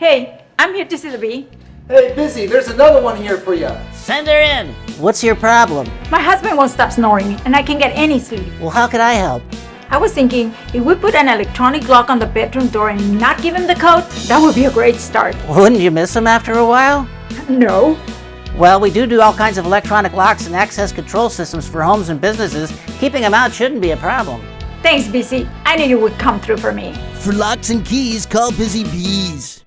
Hey, I'm here to see the bee. Hey, Busy, there's another one here for you. Send her in. What's your problem? My husband won't stop snoring and I can't get any sleep. Well, how could I help? I was thinking if we put an electronic lock on the bedroom door and not give him the code, that would be a great start. Wouldn't you miss him after a while? No. Well, we do all kinds of electronic locks and access control systems for homes and businesses. Keeping them out shouldn't be a problem. Thanks, BC. I knew you would come through for me. For locks and keys, call Busy Bees.